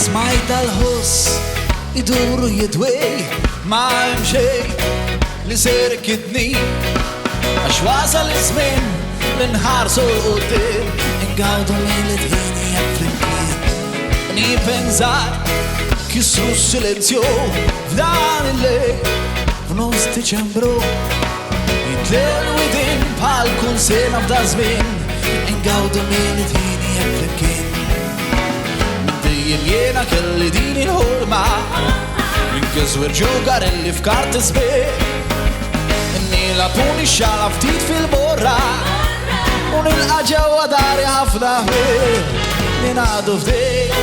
smajt tal-ħoss iduru jidwej ma hemm xejn li ser ikidni għax wasal iż-żmien li nħarsu l-qudiem ingawdu mill-idħini jekk flimkien niepen żgħar kisru s-silenzju f'dan il-lejl f'nofs Diċembru jitlew widin bħal kull sena f'da żmien ingawdu mill-idħini jekk flimkien jiena kelli din il-ħolma Minkiswer ġugar illi f'kart isbieħ Innila puni xala ftit fil-borra U nilqa ġewwa dari ħafna ħbieb Ninaqdu f'dej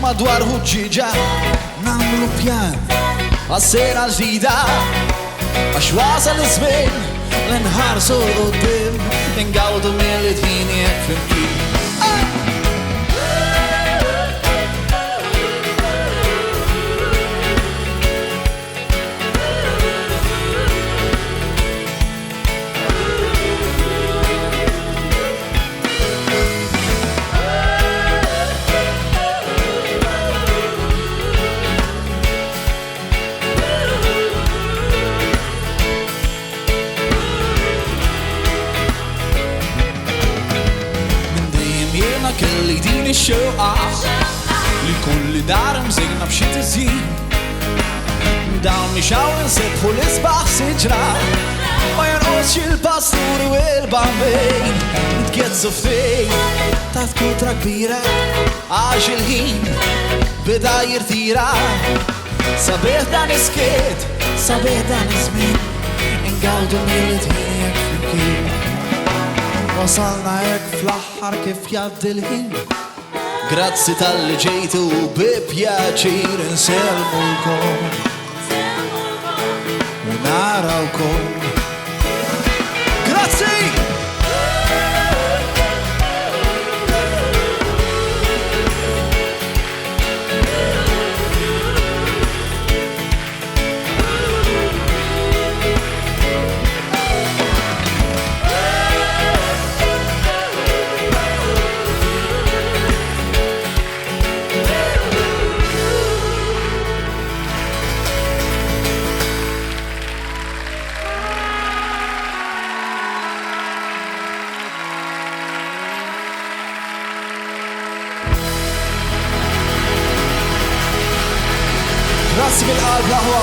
madwar ħuġġiġa Nagħmlu pjan għas-sena ġdida Għax wasal iż-żmien li nħarsu l-qudiem Ingawdu mill-idħini jekk flimkien kelli din ix-xewqa li kulli dar mżejna b'xi tiżjin dawn nixaw nsebħu l-isbaħ siġra ma jonqosx il-pasturi u l-bambejn nitgezzu ftejn taħt kutra kbira għax il-ħin beda jirtira sabiħ dan iskiet sabiħ dan iż-żmien ingawdu mill-idħin jekk flimkien Wasalna hekk fl-aħħar kif jgħaddi l-ħin Grazzi tal-li ġejtu bi pjaċir insellmulkom U narawkom Grazzi! Grazzi bil-qalb l-aħwa,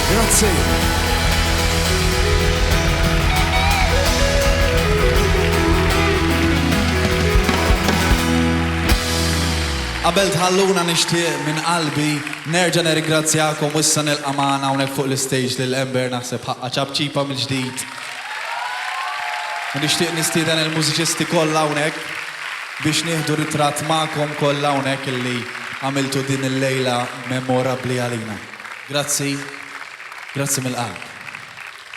grazzi. Qabel tħalluna nixtieq minn qalbi nerġa' nirringrazzjakom u issa nilqa' magħna hawnhekk fuq l-istage lil Ember naħseb ħaqqa ċabċipa mill-ġdid. U nixtieq nistieden il-mużiċisti kollha hawnhekk biex nieħdu ritratt magħkom kollha hawnhekk illi għamiltu din il-lejla memorabbli għalina. Grazzi, grazzi mill-qalb.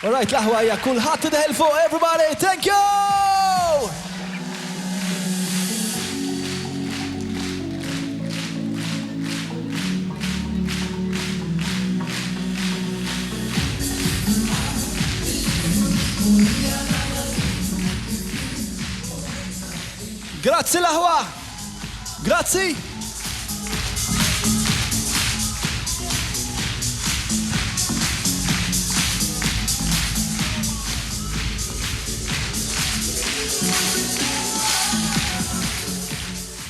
All right, l-aħwa hija kulħadd tidħel fuq, everybody, thank you! Grazzi l-aħwa! Grazzi!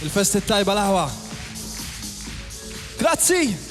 Il-festi tajba l-aħwa. Grazzi!